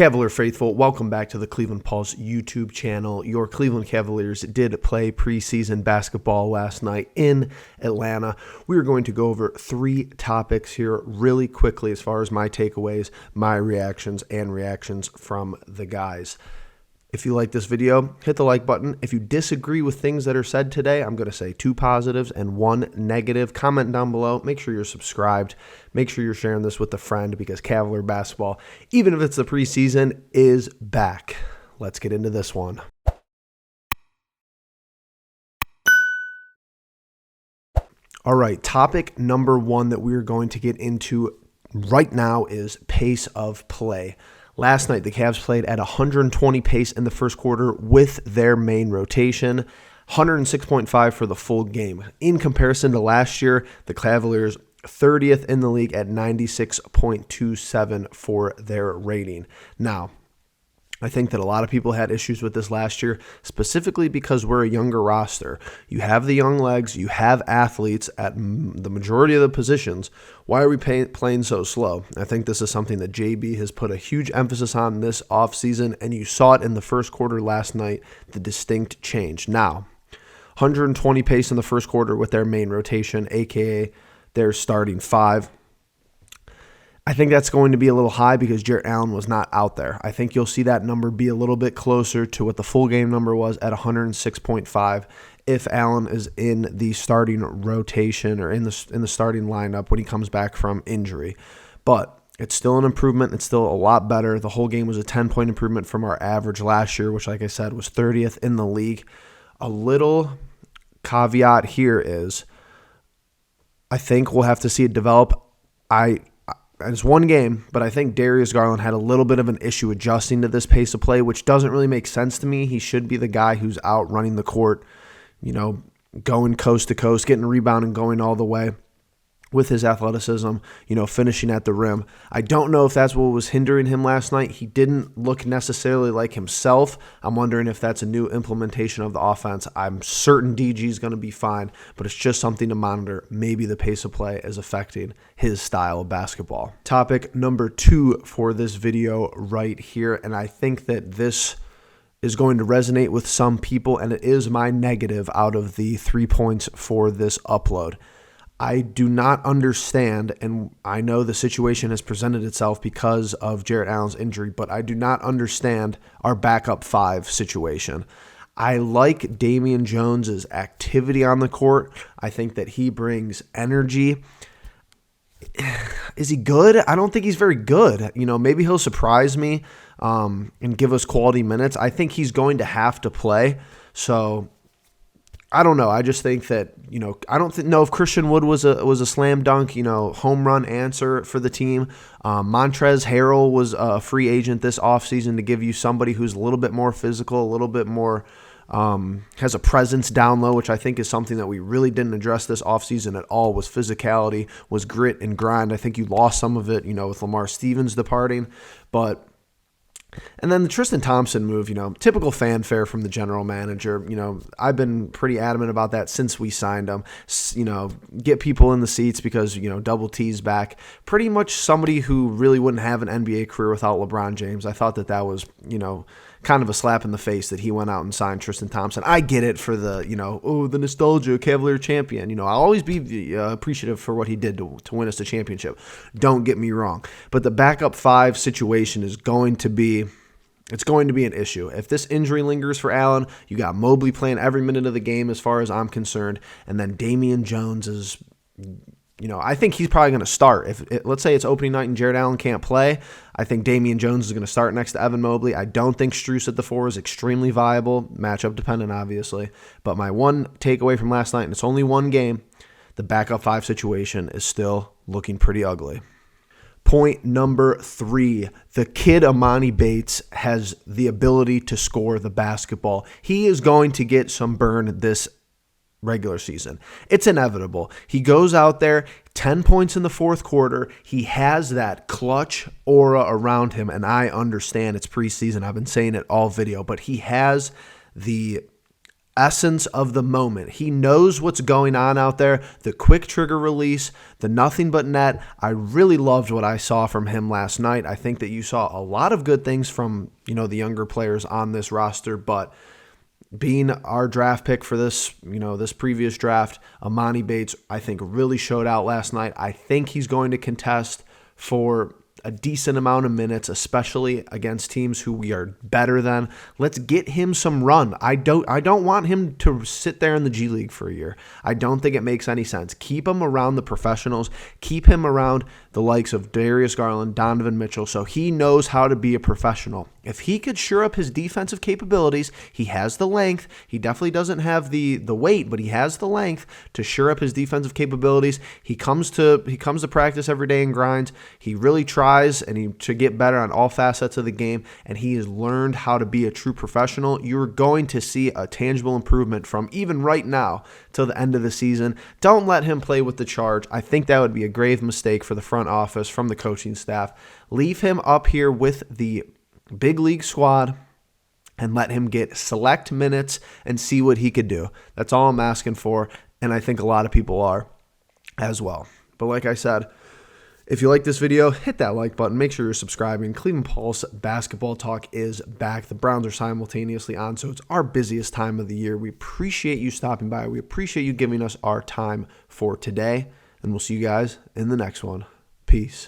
Cavalier faithful, welcome back to the Cleveland Pulse YouTube channel. Your Cleveland Cavaliers did play preseason basketball last night in Atlanta. We are going to go over 3 topics here really quickly as far as my takeaways, my reactions, and reactions from the guys. If you like this video, hit the like button. If you disagree with things that are said today, I'm going to say 2 positives and 1 negative. Comment down below. Make sure you're subscribed. Make sure you're sharing this with a friend because Cavalier basketball, even if it's the preseason, is back. Let's get into this one. All right, topic number 1 that we are going to get into right now is pace of play. Last night, the Cavs played at 120 pace in the first quarter with their main rotation, 106.5 for the full game. In comparison to last year, the Cavaliers 30th in the league at 96.27 for their rating. Now, I think that a lot of people had issues with this last year, specifically because we're a younger roster. You have the young legs, you have athletes at the majority of the positions. Why are we playing so slow? I think this is something that JB has put a huge emphasis on this offseason, and you saw it in the first quarter last night, the distinct change. Now, 120 pace in the first quarter with their main rotation, aka their starting 5. I think that's going to be a little high because Jarrett Allen was not out there. I think you'll see that number be a little bit closer to what the full game number was at 106.5 if Allen is in the starting rotation or in the starting lineup when he comes back from injury. But it's still an improvement. It's still a lot better. The whole game was a 10-point improvement from our average last year, which, like I said, was 30th in the league. A little caveat here is I think we'll have to see it develop. It's one game, but I think Darius Garland had a little bit of an issue adjusting to this pace of play, which doesn't really make sense to me. He should be the guy who's out running the court, going coast to coast, getting a rebound and going all the way with his athleticism, finishing at the rim. I don't know if that's what was hindering him last night. He didn't look necessarily like himself. I'm wondering if that's a new implementation of the offense. I'm certain DG is going to be fine, but it's just something to monitor. Maybe the pace of play is affecting his style of basketball. Topic number 2 for this video right here, and I think that this is going to resonate with some people, and it is my negative out of the 3 points for this upload. I do not understand, and I know the situation has presented itself because of Jarrett Allen's injury, but I do not understand our backup 5 situation. I like Damian Jones's activity on the court. I think that he brings energy. Is he good? I don't think he's very good. Maybe he'll surprise me and give us quality minutes. I think he's going to have to play, so I don't know. I just think that, I don't know if Christian Wood was a slam dunk, home run answer for the team. Montrezl Harrell was a free agent this offseason to give you somebody who's a little bit more physical, a little bit more has a presence down low, which I think is something that we really didn't address this offseason at all, was physicality, was grit and grind. I think you lost some of it, with Lamar Stevens departing, and then the Tristan Thompson move, typical fanfare from the general manager. I've been pretty adamant about that since we signed him. Get people in the seats because, Double T's back. Pretty much somebody who really wouldn't have an NBA career without LeBron James. I thought that was, kind of a slap in the face that he went out and signed Tristan Thompson. I get it for the, the nostalgia, Cavalier champion. I'll always be appreciative for what he did to win us the championship. Don't get me wrong. But the backup 5 situation is going to be an issue. If this injury lingers for Allen, you got Mobley playing every minute of the game as far as I'm concerned, and then Damian Jones is, I think he's probably going to start. Let's say it's opening night and Jarrett Allen can't play, I think Damian Jones is going to start next to Evan Mobley. I don't think Strus at the 4 is extremely viable, matchup dependent obviously, but my one takeaway from last night, and it's only one game, the backup 5 situation is still looking pretty ugly. Point number 3, the kid Amani Bates has the ability to score the basketball. He is going to get some burn this regular season. It's inevitable. He goes out there, 10 points in the fourth quarter. He has that clutch aura around him, and I understand it's preseason. I've been saying it all video, but he has the essence of the moment. He knows what's going on out there, the quick trigger release, the nothing but net. I really loved what I saw from him last night. I think that you saw a lot of good things from, the younger players on this roster, but being our draft pick for this, this previous draft, Amani Bates, I think really showed out last night. I think he's going to contest for a decent amount of minutes, especially against teams who we are better than. Let's get him some run. I don't want him to sit there in the G League for a year. I don't think it makes any sense. Keep him around the professionals. Keep him around the likes of Darius Garland, Donovan Mitchell, so he knows how to be a professional. If he could shore up his defensive capabilities, he has the length. He definitely doesn't have the weight, but he has the length to shore up his defensive capabilities. He comes to practice every day and grinds. He really tries to get better on all facets of the game, and he has learned how to be a true professional. You're going to see a tangible improvement from even right now till the end of the season. Don't let him play with the charge. I think that would be a grave mistake for the front office, from the coaching staff. Leave him up here with the big league squad and let him get select minutes and see what he could do. That's all I'm asking for, and I think a lot of people are as well. But like I said, if you like this video, hit that like button. Make sure you're subscribing. Cleveland Pulse Basketball Talk is back. The Browns are simultaneously on, so it's our busiest time of the year. We appreciate you stopping by. We appreciate you giving us our time for today, and we'll see you guys in the next one. Peace.